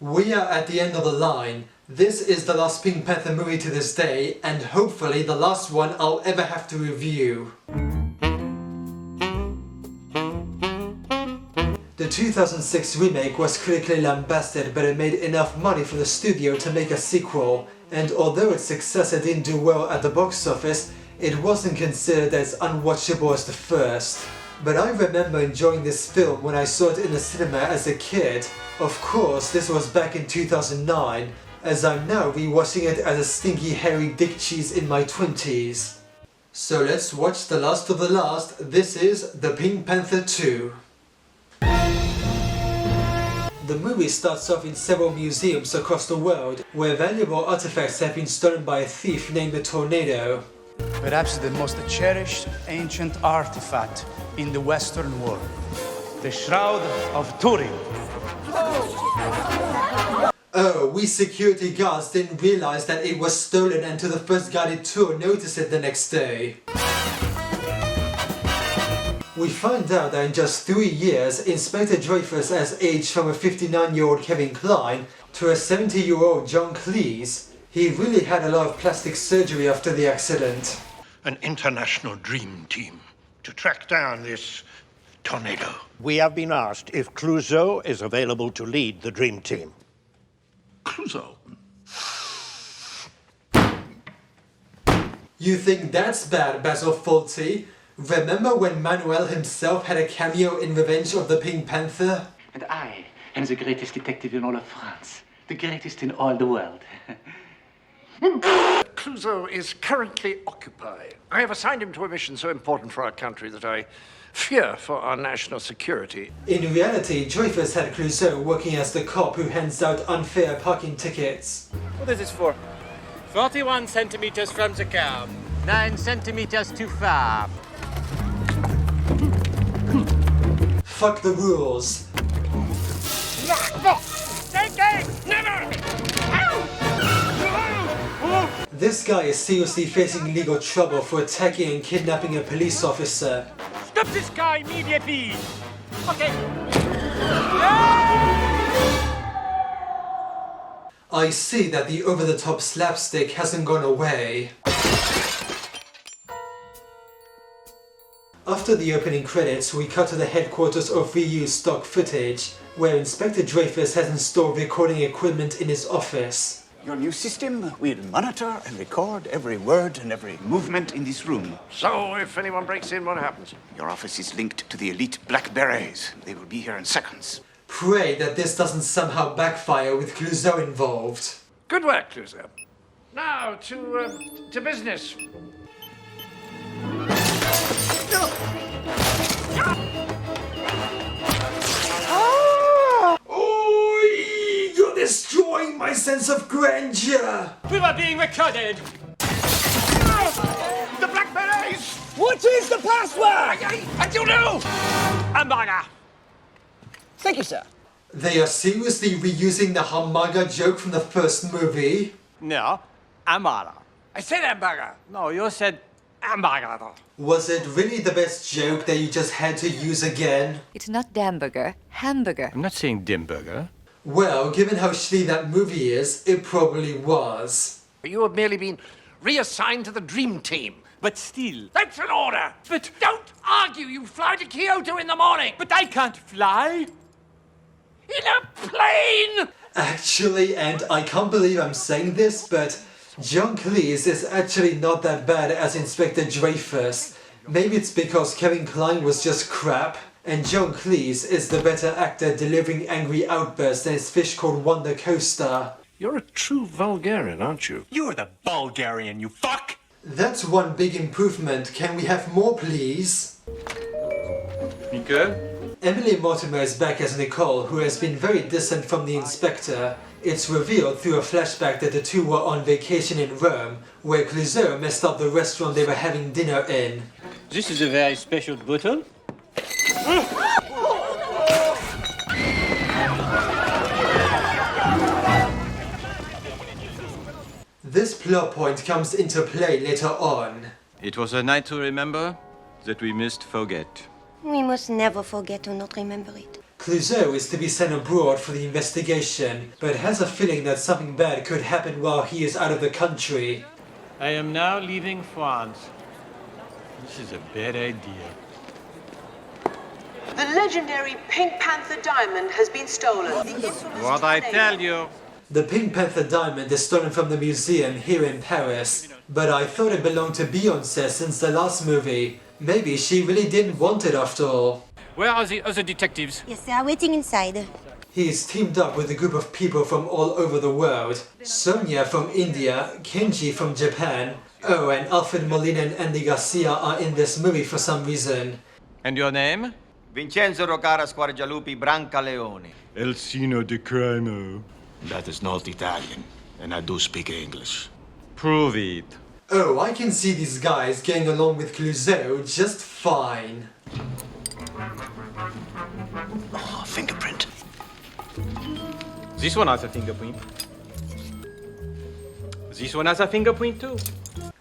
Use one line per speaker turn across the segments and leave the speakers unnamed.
We are at the end of the line. This is the last Pink Panther movie to this day, and hopefully the last one I'll ever have to review. The 2006 remake was critically lambasted, but it made enough money for the studio to make a sequel, and although its successor didn't do well at the box office, it wasn't considered as unwatchable as the first. But I remember enjoying this film when I saw it in the cinema as a kid. Of course, this was back in 2009, as I'm now rewatching it as a stinky hairy dick cheese in my 20s. So let's watch the last of the last. This is The Pink Panther 2. The movie starts off in several museums across the world, where valuable artifacts have been stolen by a thief named the Tornado.
Perhaps the most cherished ancient artifact in the Western world. The Shroud of Turin.
Oh, we security guards didn't realize that it was stolen until the first guided tour noticed it the next day. We find out that in just 3 years, Inspector Dreyfus has aged from a 59-year-old Kevin Kline to a 70-year-old John Cleese. He really had a lot of plastic surgery after the accident.
An international dream team to track down this tornado.
We have been asked if Clouseau is available to lead the dream team.
Clouseau?
You think that's bad, Basil Fawlty? Remember when Manuel himself had a cameo in Revenge of the Pink Panther?
And I am the greatest detective in all of France. The greatest in all the world.
Clouseau is currently occupied. I have assigned him to a mission so important for our country that I fear for our national security.
In reality, Dreyfus had Clouseau working as the cop who hands out unfair parking tickets.
What is this for? 41 centimeters from the curb. 9 centimeters too far.
Fuck the rules. This guy is seriously facing legal trouble for attacking and kidnapping a police officer.
Stop this guy immediately! Okay.
I see that the over-the-top slapstick hasn't gone away. After the opening credits, we cut to the headquarters of reused stock footage, where Inspector Dreyfus has installed recording equipment in his office.
Your new system will monitor and record every word and every movement in this room.
So, if anyone breaks in, what happens?
Your office is linked to the elite Black Berets. They will be here in seconds.
Pray that this doesn't somehow backfire with Clouseau involved.
Good work, Clouseau. Now, to business.
Oi! You're destroying my sense of grandeur!
We were being recorded!
The Black Berets!
What is the password?
I don't know!
Hamburger!
Thank you, sir.
They are seriously reusing the hamburger joke from the first movie?
No, hamburger.
I said hamburger.
No, you said hamburger.
Was it really the best joke that you just had to use again?
It's not Damburger, hamburger.
I'm not saying Dimburger.
Well, given how shitty that movie is, it probably was.
You have merely been reassigned to the dream team.
But still.
That's an order!
But
Don't argue! You fly to Kyoto in the morning!
But I can't fly!
In a plane!
Actually, and I can't believe I'm saying this, but John Cleese is actually not that bad as Inspector Dreyfus. Maybe it's because Kevin Kline was just crap, and John Cleese is the better actor delivering angry outbursts than his fish called Wonder co-star.
You're a true Bulgarian, aren't you?
You're the Bulgarian, you fuck!
That's one big improvement. Can we have more, please?
Nicole?
Emily Mortimer is back as Nicole, who has been very distant from the inspector. It's revealed through a flashback that the two were on vacation in Rome, where Clouseau messed up the restaurant they were having dinner in.
This is a very special bottle.
This plot point comes into play later on.
It was a night to remember that we must forget.
We must never forget or not remember it.
Clouseau is to be sent abroad for the investigation, but has a feeling that something bad could happen while he is out of the country.
I am now leaving France. This is a bad idea.
The legendary Pink Panther diamond has been stolen.
What I tell you.
The Pink Panther diamond is stolen from the museum here in Paris, but I thought it belonged to Beyoncé since the last movie. Maybe she really didn't want it after all.
Where are the other detectives?
Yes, they are waiting inside.
He is teamed up with a group of people from all over the world. Sonia from India, Kenji from Japan. Oh, and Alfred Molina and Andy Garcia are in this movie for some reason.
And your name?
Vincenzo Rocara Squargialupi Brancaleone.
Elsino de Crimo.
That is not Italian, and I do speak English.
Prove it.
Oh, I can see these guys getting along with Clouseau just fine.
Oh, fingerprint.
This one has a fingerprint. This one has a fingerprint too.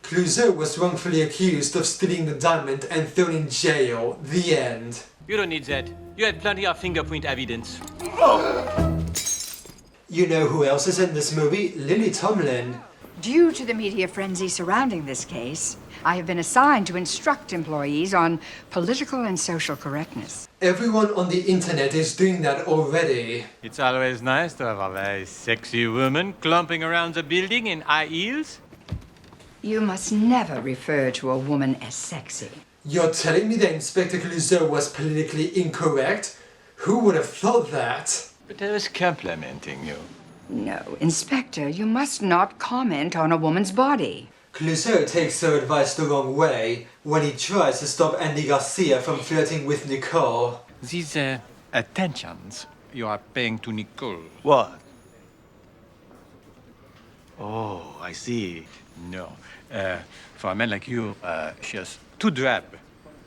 Clouseau was wrongfully accused of stealing the diamond and thrown in jail. The end.
You don't need that. You had plenty of fingerprint evidence.
You know who else is in this movie? Lily Tomlin.
Due to the media frenzy surrounding this case, I have been assigned to instruct employees on political and social correctness.
Everyone on the internet is doing that already.
It's always nice to have a very sexy woman clumping around the building in high heels.
You must never refer to a woman as sexy.
You're telling me that Inspector Clouseau was politically incorrect? Who would have thought that?
But I was complimenting you.
No, Inspector, you must not comment on a woman's body.
Clouseau takes her advice the wrong way when he tries to stop Andy Garcia from flirting with Nicole.
These attentions you are paying to Nicole.
What? Oh, I see.
No. For a man like you, she's too drab.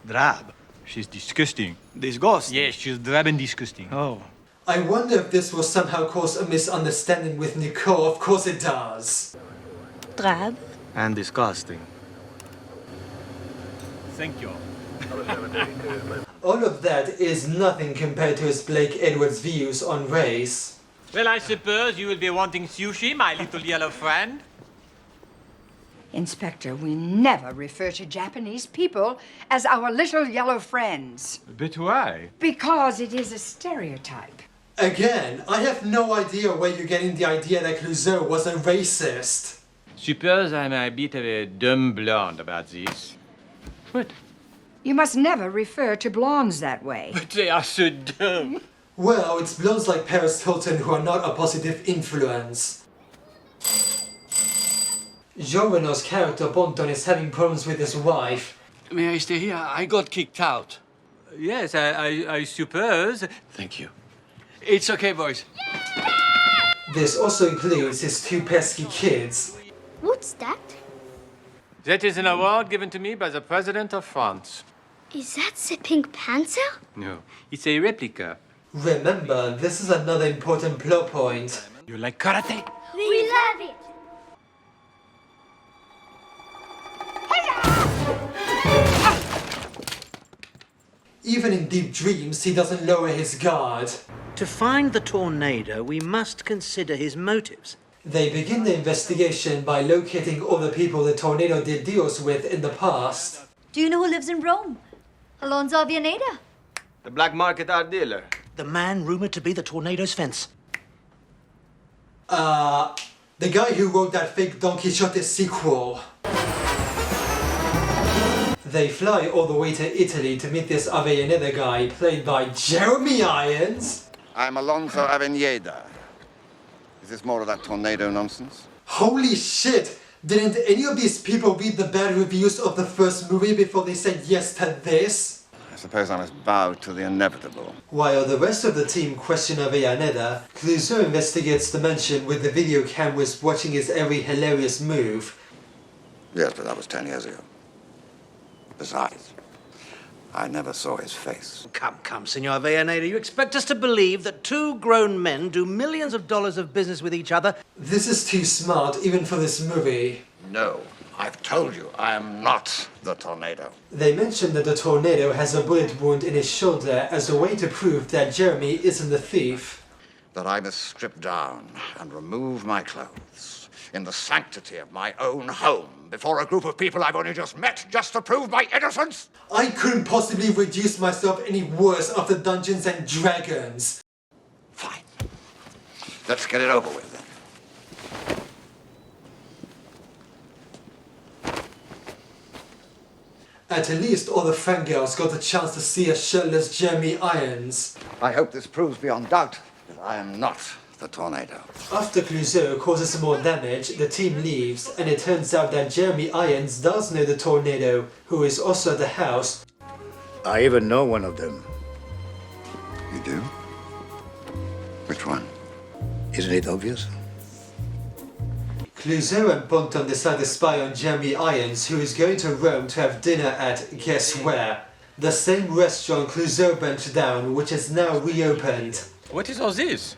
Drab?
She's disgusting.
Disgust?
Yes, she's drab and disgusting.
Oh.
I wonder if this will somehow cause a misunderstanding with Nicole. Of course it does.
Drab.
And disgusting.
Thank you.
All of that is nothing compared to his Blake Edwards' views on race.
Well, I suppose you will be wanting sushi, my little yellow friend.
Inspector, we never refer to Japanese people as our little yellow friends.
But why?
Because it is a stereotype.
Again, I have no idea where you're getting the idea that Clouseau was a racist.
Suppose I'm a bit of a dumb blonde about this. What?
You must never refer to blondes that way.
But they are so dumb.
Well, it's blondes like Paris Hilton who are not a positive influence. Jean Reno's character Bonton is having problems with his wife.
May I stay here? I got kicked out.
Yes, I suppose.
Thank you. It's okay, boys.
This also includes his two pesky kids.
What's that?
That is an award given to me by the President of France.
Is that the Pink Panther?
No, it's a replica.
Remember, this is another important plot point.
You like karate?
We love it!
Even in deep dreams, he doesn't lower his guard.
To find the tornado, we must consider his motives.
They begin the investigation by locating all the people the tornado did deals with in the past.
Do you know who lives in Rome? Alonso Avianeda.
The black market art dealer.
The man rumored to be the tornado's fence.
The guy who wrote that fake Don Quixote sequel. They fly all the way to Italy to meet this Avellaneda guy, played by Jeremy Irons.
I'm Alonso Avellaneda. Is this more of that tornado nonsense?
Holy shit! Didn't any of these people read the bad reviews of the first movie before they said yes to this?
I suppose I must bow to the inevitable.
While the rest of the team question Avellaneda, Clouseau investigates the mansion with the video cameras watching his every hilarious move.
Yes, but that was 10 years ago. Besides, I never saw his face.
Come, Senor Avellaneda. You expect us to believe that two grown men do millions of dollars of business with each other?
This is too smart, even for this movie.
No, I've told you, I am not the tornado.
They mention that the tornado has a bullet wound in his shoulder as a way to prove that Jeremy isn't the thief.
That I must strip down and remove my clothes in the sanctity of my own home before a group of people I've only just met just to prove my innocence?
I couldn't possibly reduce myself any worse after Dungeons and Dragons.
Fine. Let's get it over with then.
At least all the fangirls got a chance to see a shirtless Jeremy Irons.
I hope this proves beyond doubt that I am not the tornado.
After Clouseau causes more damage, the team leaves, and it turns out that Jeremy Irons does know the tornado, who is also at the house.
I even know one of them.
You do? Which one?
Isn't it obvious?
Clouseau and Ponton decide to spy on Jeremy Irons, who is going to Rome to have dinner at, guess where? The same restaurant Clouseau burnt down, which is now reopened.
What is all this?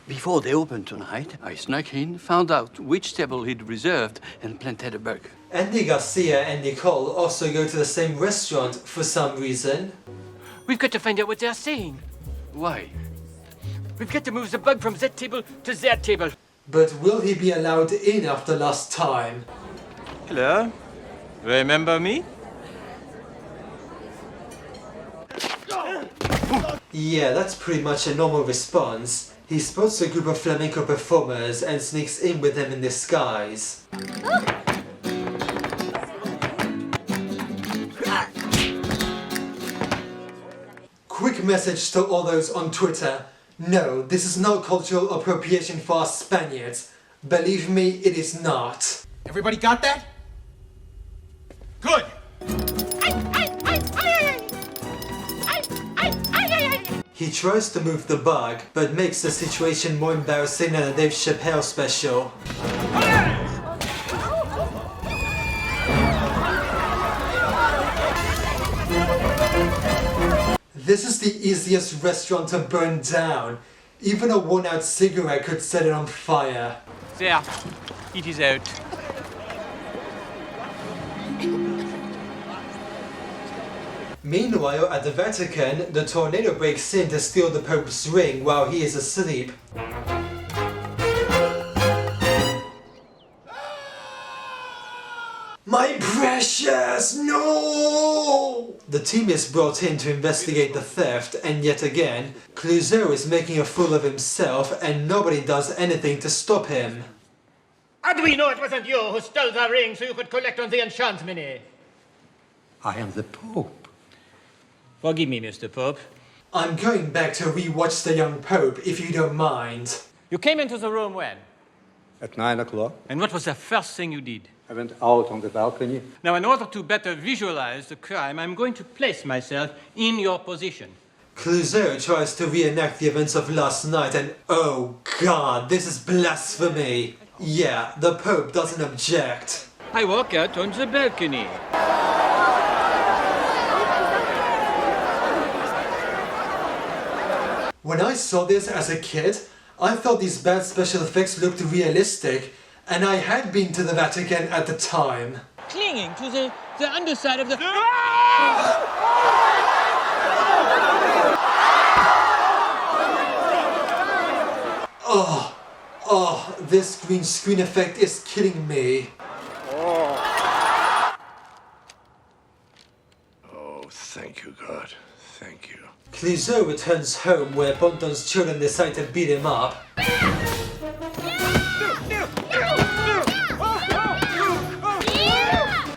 Before they opened tonight, I snuck in, found out which table he'd reserved, and planted a burger.
Andy Garcia and Nicole also go to the same restaurant for some reason.
We've got to find out what they're saying.
Why?
We've got to move the bug from that table to that table.
But will he be allowed in after last time?
Hello? Remember me?
Yeah, that's pretty much a normal response. He spots a group of flamenco performers and sneaks in with them in disguise. Quick message to all those on Twitter. No, this is no cultural appropriation for us Spaniards. Believe me, it is not.
Everybody got that? Good!
He tries to move the bug, but makes the situation more embarrassing than a Dave Chappelle special. This is the easiest restaurant to burn down. Even a worn-out cigarette could set it on fire.
There, it is out.
Meanwhile, at the Vatican, the tornado breaks in to steal the Pope's ring while he is asleep. My precious, no! The team is brought in to investigate the theft, and yet again, Clouseau is making a fool of himself and nobody does anything to stop him.
How do we know it wasn't you who stole the ring so you could collect on the enchant money?
I am the Pope.
Forgive me, Mr. Pope.
I'm going back to re-watch The Young Pope, if you don't mind.
You came into the room when?
At 9 o'clock,
And what was the first thing you did?
I went out on the balcony.
Now, in order to better visualize the crime, I'm going to place myself in your position.
Clouseau tries to reenact the events of last night and oh god, this is blasphemy! Yeah, the Pope doesn't object.
I walk out on the balcony.
When I saw this as a kid, I thought these bad special effects looked realistic, and I had been to the Vatican at the time.
Clinging to the underside of the...
Oh, this green screen effect is killing me.
Oh, thank you, God. Thank you.
Clouseau returns home where Ponton's children decide to beat him up.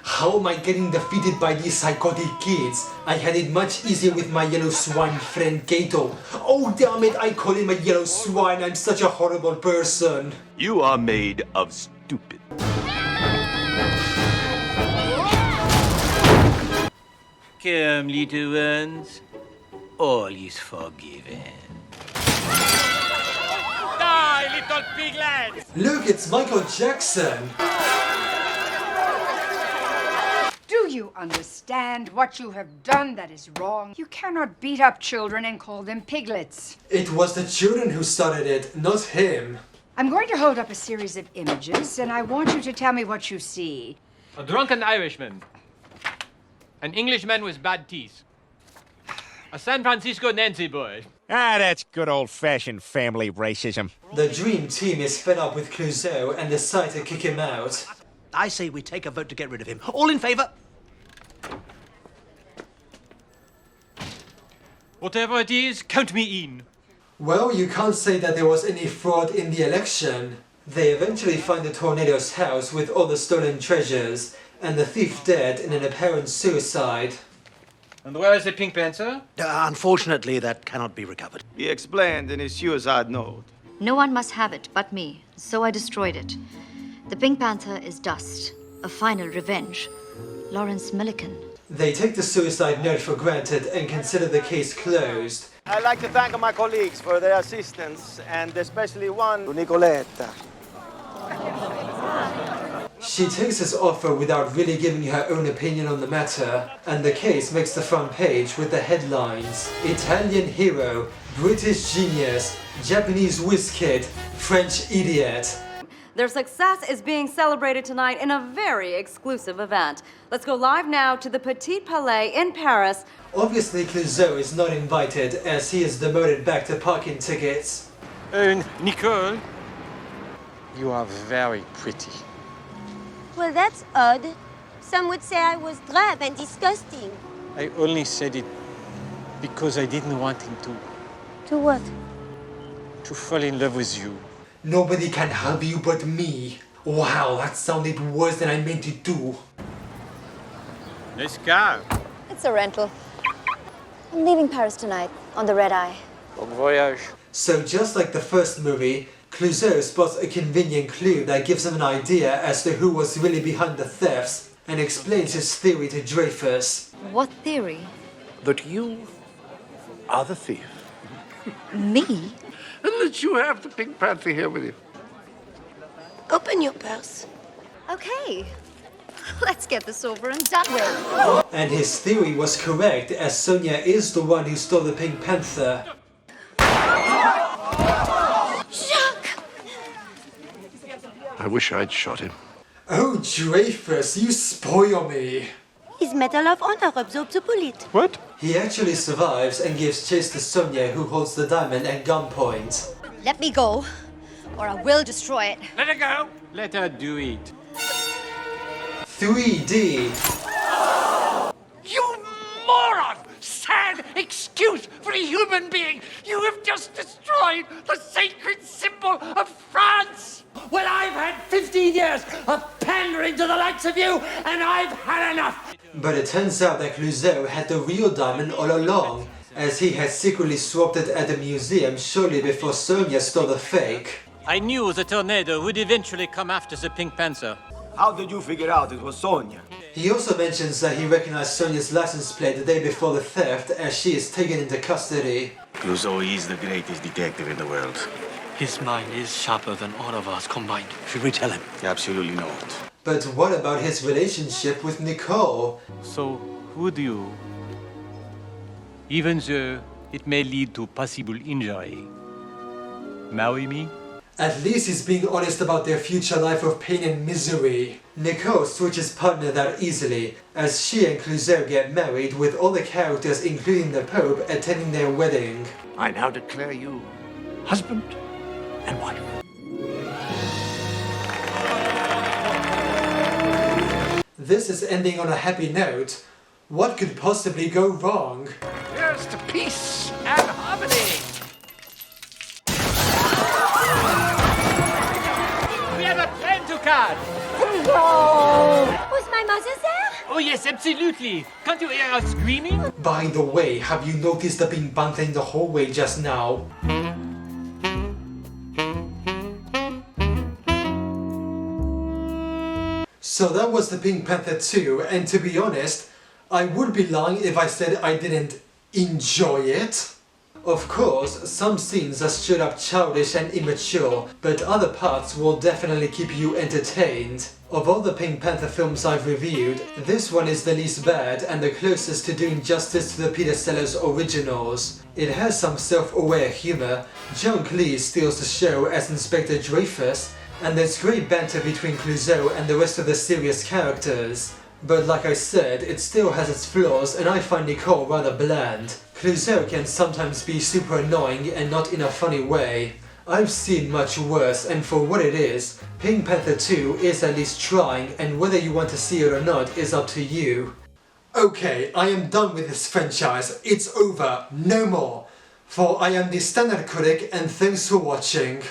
How am I getting defeated by these psychotic kids? I had it much easier with my yellow swine friend Gato. Oh damn it, I call him a yellow swine, I'm such a horrible person.
You are made of stupid.
Come, little ones. All is forgiven. Die, little piglets!
Look, it's Michael Jackson.
Do you understand what you have done that is wrong? You cannot beat up children and call them piglets.
It was the children who started it, not him.
I'm going to hold up a series of images, and I want you to tell me what you see.
A drunken Irishman. An Englishman with bad teeth. A San Francisco Nancy boy.
Ah, that's good old-fashioned family racism.
The Dream Team is fed up with Clouseau and decide to kick him out.
I say we take a vote to get rid of him. All in favour?
Whatever it is, count me in.
Well, you can't say that there was any fraud in the election. They eventually find the Tornado's house with all the stolen treasures, and the thief dead in an apparent suicide.
And where is the Pink Panther?
Unfortunately, that cannot be recovered.
He explained in his suicide note.
No one must have it but me, so I destroyed it. The Pink Panther is dust. A final revenge. Lawrence Millikan.
They take the suicide note for granted and consider the case closed.
I'd like to thank my colleagues for their assistance, and especially one, Nicoletta.
She takes his offer without really giving her own opinion on the matter, and the case makes the front page with the headlines: Italian hero, British genius, Japanese whiz kid, French idiot.
Their success is being celebrated tonight in a very exclusive event. Let's go live now to the Petit Palais in Paris.
Obviously, Clouseau is not invited as he is demoted back to parking tickets.
Nicole?
You are very pretty.
Well, that's odd. Some would say I was drab and disgusting.
I only said it because I didn't want him to.
To what?
To fall in love with you.
Nobody can help you but me. Wow, that sounded worse than I meant to do.
Nice car.
It's a rental. I'm leaving Paris tonight on the red eye.
Bon voyage.
So just like the first movie, Clouseau spots a convenient clue that gives him an idea as to who was really behind the thefts and explains his theory to Dreyfus.
What theory?
That you are the thief.
Me?
And that you have the Pink Panther here with you.
Open your purse.
Okay. Let's get this over and done with.
And his theory was correct, as Sonia is the one who stole the Pink Panther.
Jacques!
I wish I'd shot him.
Oh, Dreyfus, you spoil me.
His Medal of Honor absorbs a bullet.
What?
He actually survives and gives chase to Sonia, who holds the diamond at gunpoint.
Let me go, or I will destroy it.
Let her go. Let her do it.
3D.
You moron! Sad excuse for a human being! You have just destroyed the sacred symbol of France! Well, I've had 15 years of pandering to the likes of you, and I've had enough!
But it turns out that Clouseau had the real diamond all along, as he had secretly swapped it at the museum shortly before Sonia stole the fake.
I knew the tornado would eventually come after the Pink Panther.
How did you figure out it was Sonia?
He also mentions that he recognized Sonia's license plate the day before the theft, as she is taken into custody.
Clouseau is the greatest detective in the world.
His mind is sharper than all of us combined. Should we tell him?
Absolutely not.
But what about his relationship with Nicole?
So, would you? Even though it may lead to possible injury, marry me?
At least he's being honest about their future life of pain and misery. Nicole switches partner that easily, as she and Clouseau get married, with all the characters, including the Pope, attending their wedding.
I now declare you husband and wife.
This is ending on a happy note. What could possibly go wrong?
Here's to peace and harmony.
We have a plan to card.
Was my mother there?
Oh yes, absolutely. Can't you hear us screaming?
By the way, have you noticed the Pink Panther in the hallway just now? So that was the Pink Panther 2, and to be honest, I would be lying if I said I didn't enjoy it. Of course, some scenes are straight up childish and immature, but other parts will definitely keep you entertained. Of all the Pink Panther films I've reviewed, this one is the least bad and the closest to doing justice to the Peter Sellers originals. It has some self-aware humor, John Cleese steals the show as Inspector Dreyfus, and there's great banter between Clouseau and the rest of the serious characters. But like I said, it still has its flaws and I find Nicole rather bland. Clouseau can sometimes be super annoying and not in a funny way. I've seen much worse, and for what it is, Pink Panther 2 is at least trying, and whether you want to see it or not is up to you. Okay, I am done with this franchise. It's over. No more. For I am the Standard Critic, and thanks for watching.